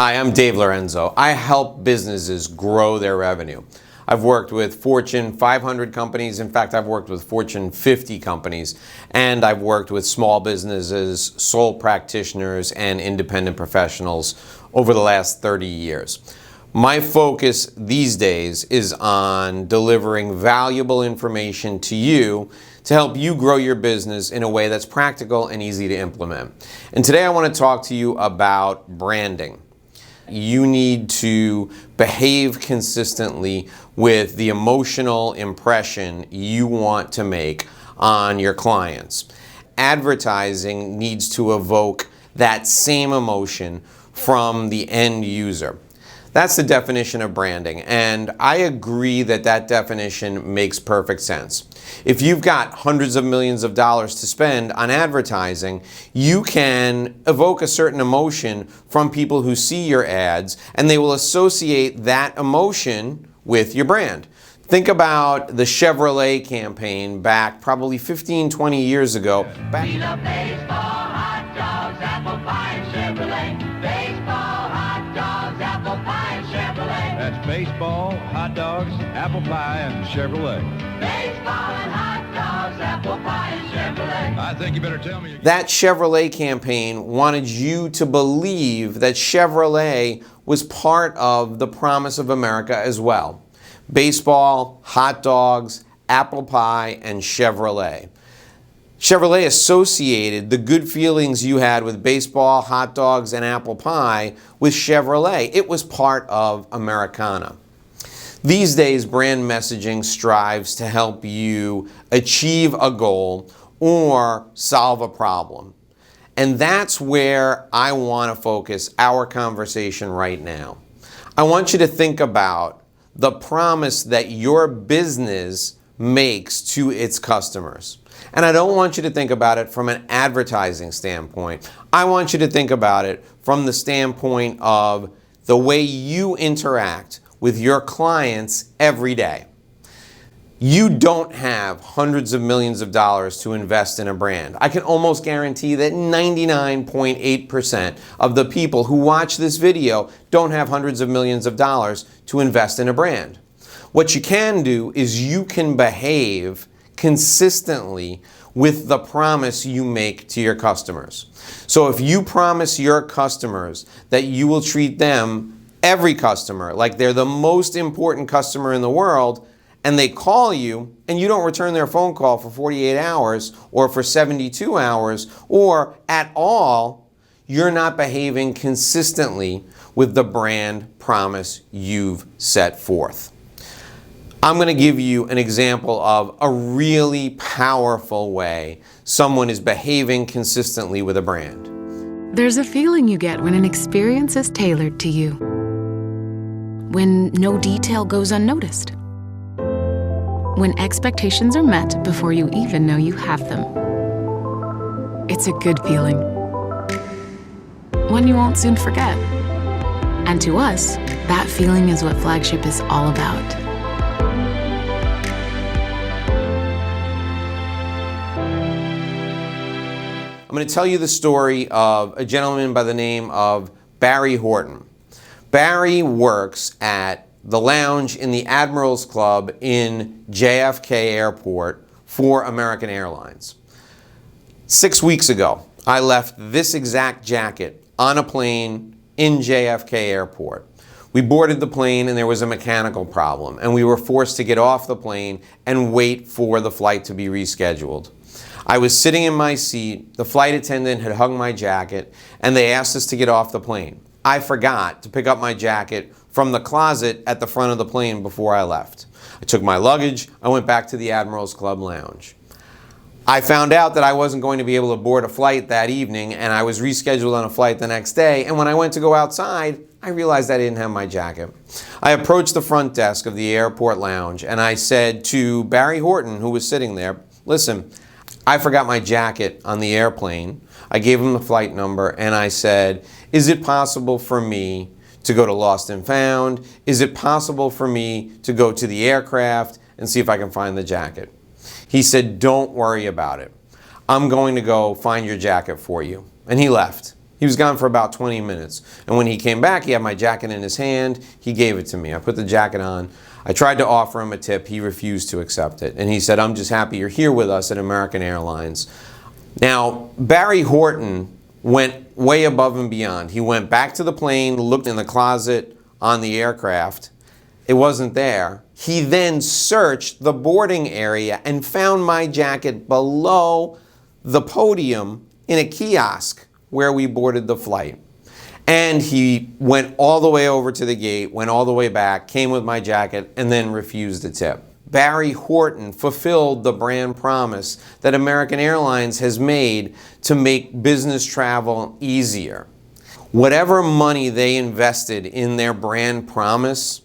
Hi, I'm Dave Lorenzo. I help businesses grow their revenue. I've worked with Fortune 500 companies. In fact, I've worked with Fortune 50 companies, and I've worked with small businesses, sole practitioners, and independent professionals over the last 30 years. My focus these days is on delivering valuable information to you to help you grow your business in a way that's practical and easy to implement. And today I want to talk to you about branding. You need to behave consistently with the emotional impression you want to make on your clients. Advertising needs to evoke that same emotion from the end user. That's the definition of branding, and I agree that that definition makes perfect sense. If you've got hundreds of millions of dollars to spend on advertising, you can evoke a certain emotion from people who see your ads, and they will associate that emotion with your brand. Think about the Chevrolet campaign back probably 15, 20 years ago. We love baseball, hot dogs, apple pie, and Chevrolet. Baseball, hot dogs, apple pie, and Chevrolet. That's baseball, hot dogs, apple pie, and Chevrolet. Baseball and hot dogs, apple pie, and Chevrolet. I think you better tell me. That Chevrolet campaign wanted you to believe that Chevrolet was part of the promise of America as well. Baseball, hot dogs, apple pie, and Chevrolet. Chevrolet associated the good feelings you had with baseball, hot dogs, and apple pie with Chevrolet. It was part of Americana. These days, brand messaging strives to help you achieve a goal or solve a problem. And that's where I want to focus our conversation right now. I want you to think about the promise that your business makes to its customers. And I don't want you to think about it from an advertising standpoint. I want you to think about it from the standpoint of the way you interact with your clients every day. You don't have hundreds of millions of dollars to invest in a brand. I can almost guarantee that 99.8% of the people who watch this video don't have hundreds of millions of dollars to invest in a brand. What you can do is you can behave consistently with the promise you make to your customers. So if you promise your customers that you will treat them, every customer, like they're the most important customer in the world, and they call you and you don't return their phone call for 48 hours or for 72 hours or at all, you're not behaving consistently with the brand promise you've set forth. I'm going to give you an example of a really powerful way someone is behaving consistently with a brand. There's a feeling you get when an experience is tailored to you, when no detail goes unnoticed, when expectations are met before you even know you have them. It's a good feeling, one you won't soon forget. And to us, that feeling is what Flagship is all about. I'm going to tell you the story of a gentleman by the name of Barry Horton. Barry works at the lounge in the Admirals Club in JFK Airport for American Airlines. 6 weeks ago, I left this exact jacket on a plane in JFK Airport. We boarded the plane and there was a mechanical problem, and we were forced to get off the plane and wait for the flight to be rescheduled. I was sitting in my seat, the flight attendant had hung my jacket, and they asked us to get off the plane. I forgot to pick up my jacket from the closet at the front of the plane before I left. I took my luggage, I went back to the Admirals Club lounge. I found out that I wasn't going to be able to board a flight that evening, and I was rescheduled on a flight the next day, and when I went to go outside, I realized I didn't have my jacket. I approached the front desk of the airport lounge, and I said to Barry Horton, who was sitting there, "Listen, I forgot my jacket on the airplane." I gave him the flight number and I said, "Is it possible for me to go to Lost and Found? Is it possible for me to go to the aircraft and see if I can find the jacket?" He said, "Don't worry about it. I'm going to go find your jacket for you." And he left. He was gone for about 20 minutes. And when he came back, he had my jacket in his hand. He gave it to me. I put the jacket on. I tried to offer him a tip. He refused to accept it. And he said, "I'm just happy you're here with us at American Airlines." Now, Barry Horton went way above and beyond. He went back to the plane, looked in the closet on the aircraft. It wasn't there. He then searched the boarding area and found my jacket below the podium in a kiosk where we boarded the flight. And he went all the way over to the gate, went all the way back, came with my jacket, and then refused the tip. Barry Horton fulfilled the brand promise that American Airlines has made to make business travel easier. Whatever money they invested in their brand promise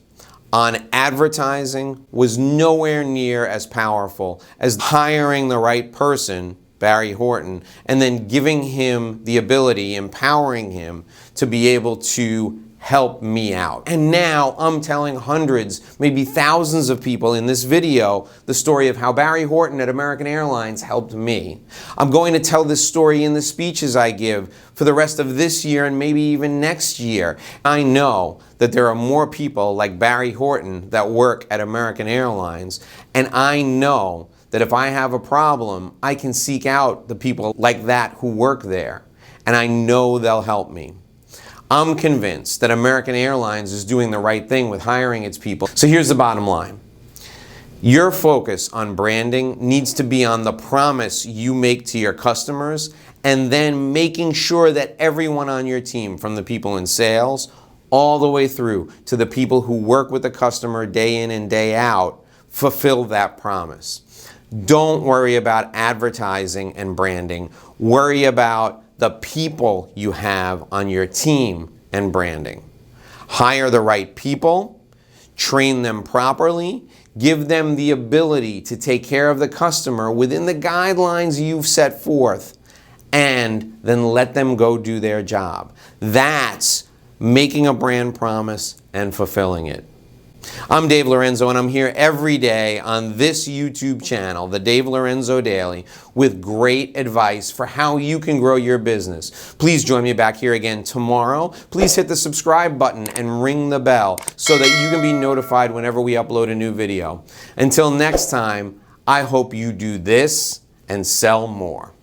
on advertising was nowhere near as powerful as hiring the right person, Barry Horton, and then giving him the ability, empowering him to be able to help me out. And now I'm telling hundreds, maybe thousands of people in this video the story of how Barry Horton at American Airlines helped me. I'm going to tell this story in the speeches I give for the rest of this year and maybe even next year. I know that there are more people like Barry Horton that work at American Airlines, and I know that if I have a problem, I can seek out the people like that who work there, and I know they'll help me. I'm convinced that American Airlines is doing the right thing with hiring its people. So here's the bottom line. Your focus on branding needs to be on the promise you make to your customers, and then making sure that everyone on your team, from the people in sales all the way through to the people who work with the customer day in and day out, fulfill that promise. Don't worry about advertising and branding. Worry about the people you have on your team and branding. Hire the right people, train them properly, give them the ability to take care of the customer within the guidelines you've set forth, and then let them go do their job. That's making a brand promise and fulfilling it. I'm Dave Lorenzo, and I'm here every day on this YouTube channel, The Dave Lorenzo Daily, with great advice for how you can grow your business. Please join me back here again tomorrow. Please hit the subscribe button and ring the bell so that you can be notified whenever we upload a new video. Until next time, I hope you do this and sell more.